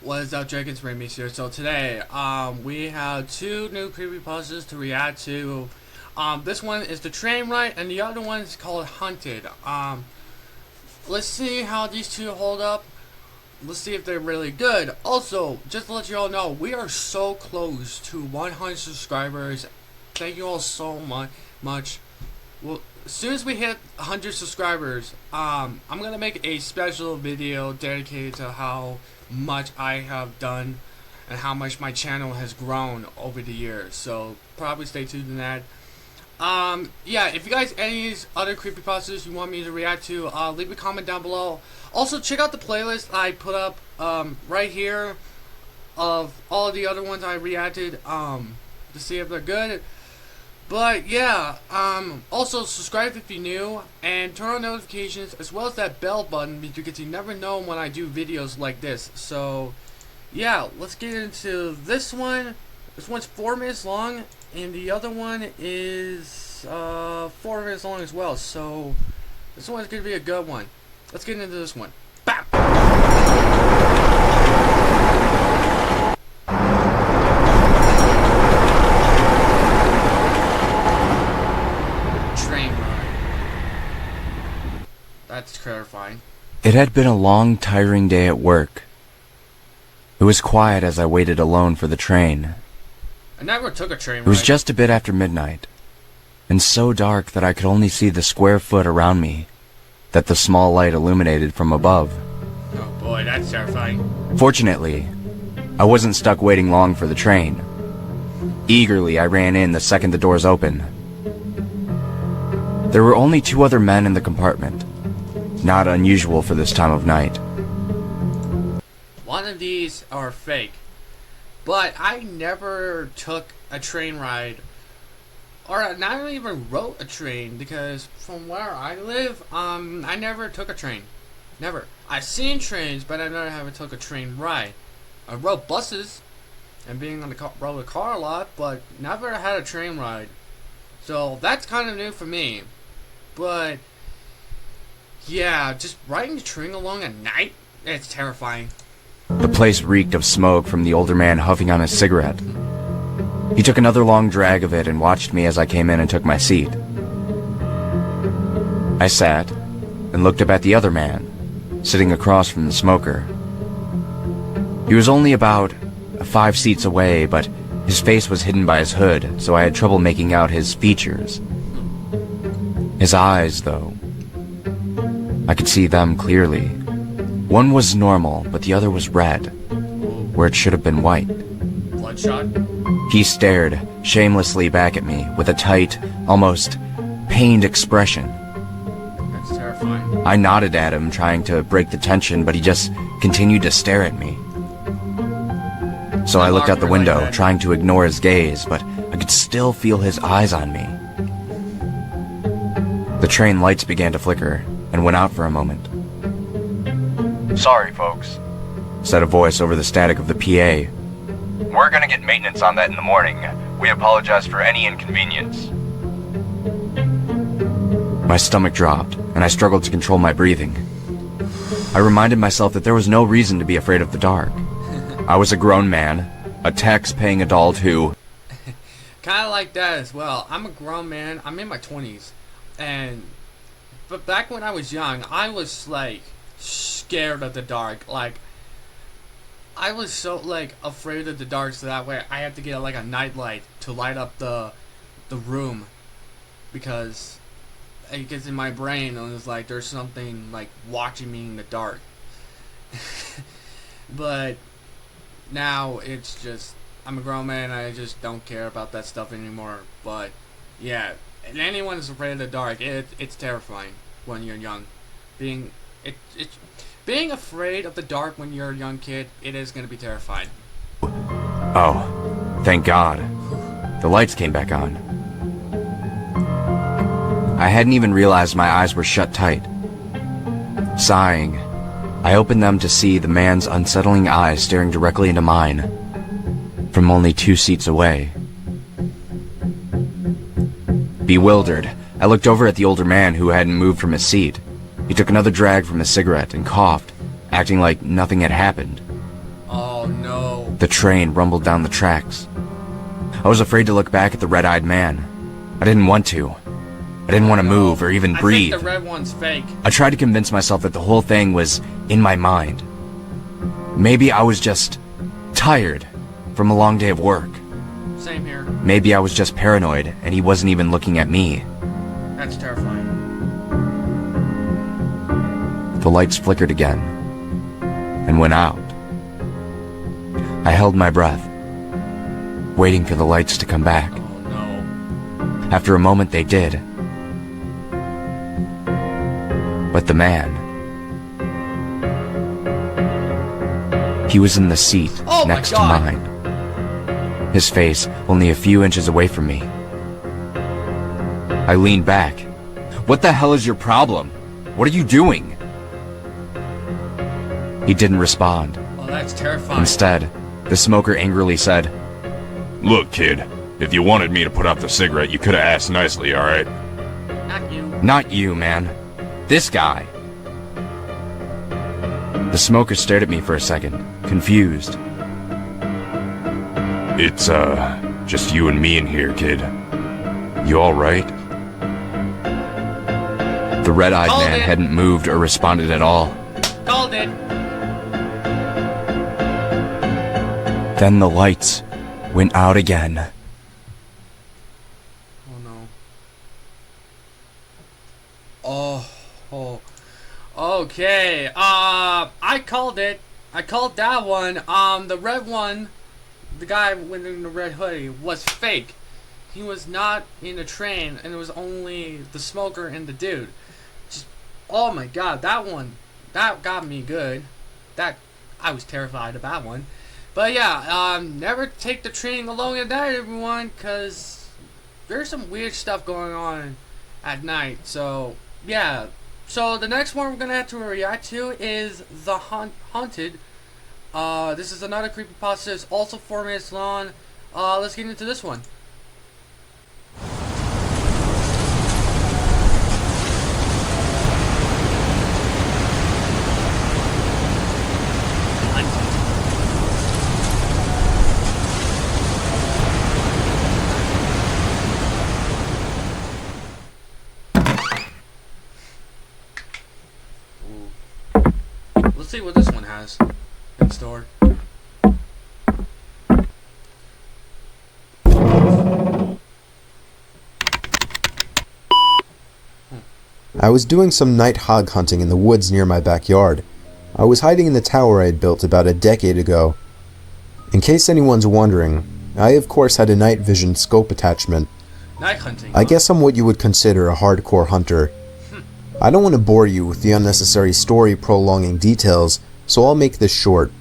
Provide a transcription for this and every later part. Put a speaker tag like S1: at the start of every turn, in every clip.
S1: What is up, Dragons Ramies here. So today, we have two new creepypastas to react to. This one is the train ride, and the other one is called Hunted. Let's see how these two hold up. Let's see if they're really good. Also, just to let you all know, we are so close to 100 subscribers. Thank you all so much. Well, as soon as we hit 100 subscribers, I'm gonna make a special video dedicated to how much I have done and how much my channel has grown over the years. So probably stay tuned to that. Yeah, if you guys any other creepypastas you want me to react to, leave a comment down below. Also, check out the playlist I put up right here of all of the other ones I reacted to see if they're good. But yeah, also subscribe if you're new and turn on notifications as well as that bell button because you never know when I do videos like this. So yeah, let's get into this one. This one's 4 minutes long and the other one is 4 minutes long as well. So this one's gonna be a good one. Let's get into this one. Bam! That's terrifying.
S2: It had been a long, tiring day at work. It was quiet as I waited alone for the train.
S1: I never took a train ride.
S2: It was just a bit after midnight, and so dark that I could only see the square foot around me that the small light illuminated from above.
S1: Oh boy, that's terrifying.
S2: Fortunately, I wasn't stuck waiting long for the train. Eagerly, I ran in the second the doors opened. There were only 2 other men in the compartment. Not unusual for this time of night.
S1: One of these are fake, but I never took a train ride, or not even rode a train, because from where I live, I never took a train. Never. I've seen trains, but I never took a train ride. I rode buses and being on the rode a car a lot, but never had a train ride. So that's kind of new for me. But yeah, just riding the train along at night, it's terrifying.
S2: The place reeked of smoke from the older man huffing on his cigarette. He took another long drag of it and watched me as I came in and took my seat. I sat and looked up at the other man, sitting across from the smoker. He was only about 5 seats away, but his face was hidden by his hood, so I had trouble making out his features. His eyes, though, I could see them clearly. One was normal, but the other was red, where it should have been white.
S1: Bloodshot?
S2: He stared shamelessly back at me with a tight, almost pained expression.
S1: That's terrifying.
S2: I nodded at him, trying to break the tension, but he just continued to stare at me. So I looked out the window, trying to ignore his gaze, but I could still feel his eyes on me. The train lights began to flicker and went out for a moment.
S3: Sorry, folks,
S2: said a voice over the static of the PA.
S3: we're gonna get maintenance on that in the morning. We apologize for any inconvenience.
S2: My stomach dropped, and I struggled to control my breathing. I reminded myself that there was no reason to be afraid of the dark. I was a grown man, a tax-paying adult who...
S1: Kind of like that as well. I'm a grown man. I'm in my 20s. But back when I was young, I was, like, scared of the dark. Like, I was so, like, afraid of the dark, so that way I had to get, like, a nightlight to light up the room. Because it gets in my brain, and it's like, there's something, like, watching me in the dark. But now it's just, I'm a grown man, I just don't care about that stuff anymore. But yeah, and anyone is afraid of the dark, it's terrifying when you're young. Being afraid of the dark when you're a young kid, it is going to be terrifying.
S2: Oh, thank God. The lights came back on. I hadn't even realized my eyes were shut tight. Sighing, I opened them to see the man's unsettling eyes staring directly into mine, from only 2 seats away. Bewildered, I looked over at the older man who hadn't moved from his seat. He took another drag from his cigarette and coughed, acting like nothing had happened.
S1: Oh, Oh no.
S2: The train rumbled down the tracks. I was afraid to look back at the red-eyed man. I didn't want to. I didn't want to move or even breathe.
S1: I think the red one's fake.
S2: I tried to convince myself that the whole thing was in my mind. Maybe I was just tired from a long day of work.
S1: Same here.
S2: Maybe I was just paranoid and he wasn't even looking at me.
S1: That's terrifying.
S2: The lights flickered again and went out. I held my breath, waiting for the lights to come back.
S1: Oh no.
S2: After a moment, they did. But the man... he was in the seat next to mine. His face only a few inches away from me. I leaned back. What the hell is your problem? What are you doing? He didn't respond.
S1: Oh, that's terrifying.
S2: Instead, the smoker angrily said,
S4: "Look, kid, if you wanted me to put out the cigarette, you could have asked nicely, alright?"
S1: Not you.
S2: "Not you, man. This guy." The smoker stared at me for a second, confused.
S4: "It's, just you and me in here, kid. You alright?"
S2: The red-eyed
S1: Called
S2: man
S1: it.
S2: hadn't moved or responded at all.
S1: Called it.
S2: Then the lights went out again.
S1: Oh no. Oh. Okay. I called it. I called that one. The red one, the guy wearing the red hoodie, was fake. He was not in the train, and it was only the smoker and the dude. Just, oh my god, that one, that got me good. That, I was terrified of that one. But yeah, never take the train alone at night, everyone, because there's some weird stuff going on at night. So, yeah. So, the next one we're going to have to react to is The Haunted. This is another creepypasta. It's also 4 minutes long. Let's get into this one. Let's see what this one has in store.
S5: I was doing some night hog hunting in the woods near my backyard. I was hiding in the tower I had built about a decade ago. In case anyone's wondering, I of course had a night vision scope attachment.
S1: Night hunting.
S5: I guess I'm what you would consider a hardcore hunter. I don't want to bore you with the unnecessary story prolonging details, so I'll make this short.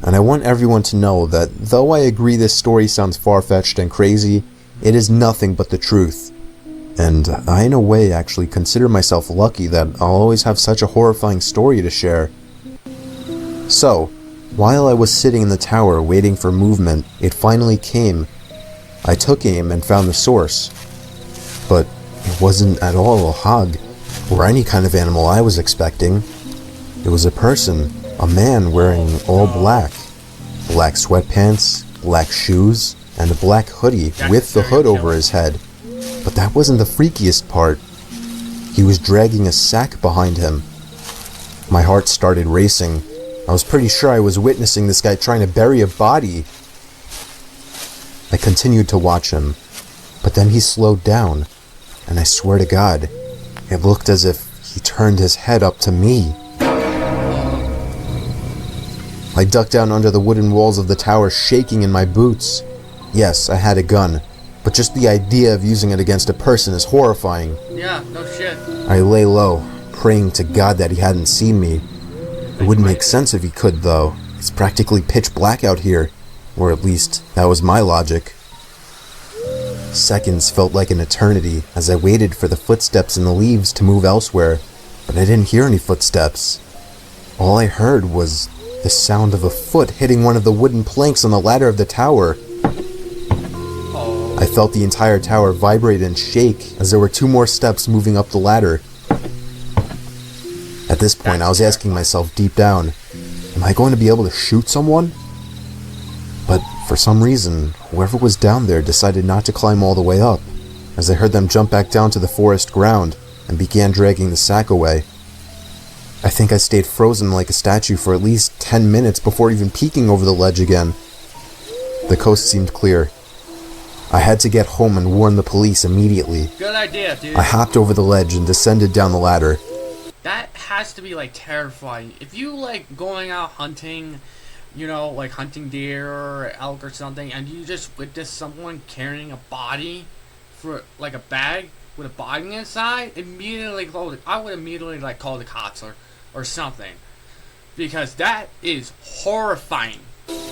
S5: And I want everyone to know that though I agree this story sounds far-fetched and crazy, it is nothing but the truth. And I in a way actually consider myself lucky that I'll always have such a horrifying story to share. So, while I was sitting in the tower waiting for movement, it finally came. I took aim and found the source. But it wasn't at all a hog, or any kind of animal I was expecting. It was a person, a man wearing all black. Black sweatpants, black shoes, and a black hoodie with the hood over his head. But that wasn't the freakiest part. He was dragging a sack behind him. My heart started racing. I was pretty sure I was witnessing this guy trying to bury a body. I continued to watch him, but then he slowed down, and I swear to God, it looked as if he turned his head up to me. I ducked down under the wooden walls of the tower, shaking in my boots. Yes, I had a gun, but just the idea of using it against a person is horrifying.
S1: Yeah, no shit.
S5: I lay low, praying to God that he hadn't seen me. It wouldn't make sense if he could, though. It's practically pitch black out here, or at least that was my logic. Seconds felt like an eternity as I waited for the footsteps in the leaves to move elsewhere, but I didn't hear any footsteps. All I heard was the sound of a foot hitting one of the wooden planks on the ladder of the tower. I felt the entire tower vibrate and shake as there were 2 more steps moving up the ladder. At this point, I was asking myself deep down, am I going to be able to shoot someone? But for some reason, whoever was down there decided not to climb all the way up, as I heard them jump back down to the forest ground and began dragging the sack away. I think I stayed frozen like a statue for at least 10 minutes before even peeking over the ledge again. The coast seemed clear. I had to get home and warn the police immediately.
S1: Good idea, dude.
S5: I hopped over the ledge and descended down the ladder.
S1: That has to be like terrifying. If you like going out hunting, you know, like hunting deer or elk or something, and you just witness someone carrying a body for like a bag with a body inside, immediately I would immediately like call the cops or something, because that is horrifying.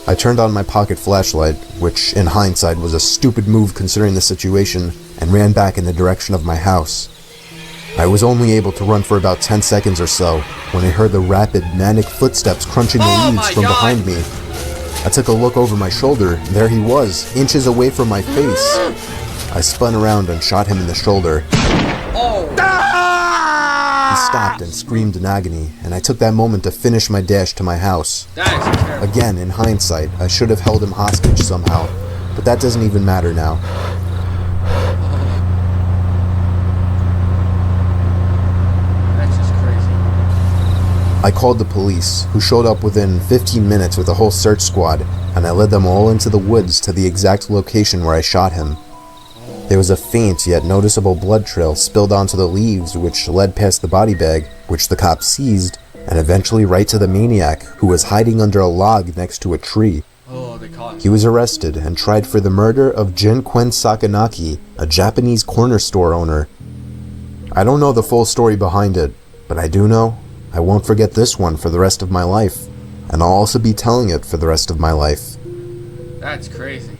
S5: I turned on my pocket flashlight, which in hindsight was a stupid move considering the situation, and ran back in the direction of my house. I was only able to run for about 10 seconds or so when I heard the rapid, manic footsteps crunching the leaves from behind me. I took a look over my shoulder, and there he was, inches away from my face. I spun around and shot him in the shoulder.
S1: Oh!
S5: He stopped and screamed in agony, and I took that moment to finish my dash to my house.
S1: That is terrible.
S5: Again, in hindsight, I should have held him hostage somehow, but that doesn't even matter now. I called the police, who showed up within 15 minutes with a whole search squad, and I led them all into the woods to the exact location where I shot him. There was a faint yet noticeable blood trail spilled onto the leaves which led past the body bag, which the cops seized, and eventually right to the maniac, who was hiding under a log next to a tree.
S1: Oh, they caught him.
S5: He was arrested and tried for the murder of Jinkwen Sakanaki, a Japanese corner store owner. I don't know the full story behind it, but I do know I won't forget this one for the rest of my life, and I'll also be telling it for the rest of my life.
S1: That's crazy.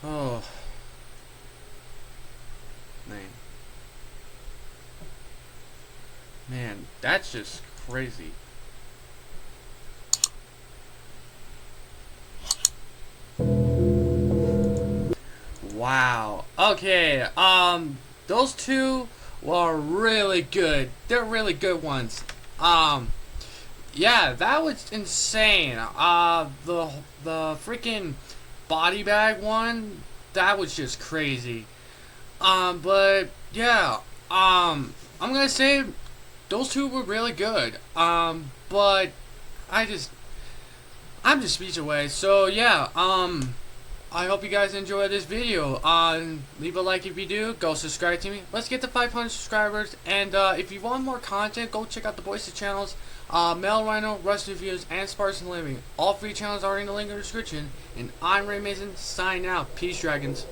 S1: Oh. Man, that's just crazy. Wow. Okay, those two were really good. They're really good ones. Yeah, that was insane. The freaking body bag one, that was just crazy. But yeah, I'm gonna say those two were really good. But I'm just speech away. So yeah, I hope you guys enjoyed this video. Leave a like if you do. Go subscribe to me. Let's get to 500 subscribers. And if you want more content, go check out the Voices channels. Mel Rhino, Rust Reviews, and Spartan Living. All 3 channels are in the link in the description. And I'm Ray Mason, signing out. Peace, Dragons.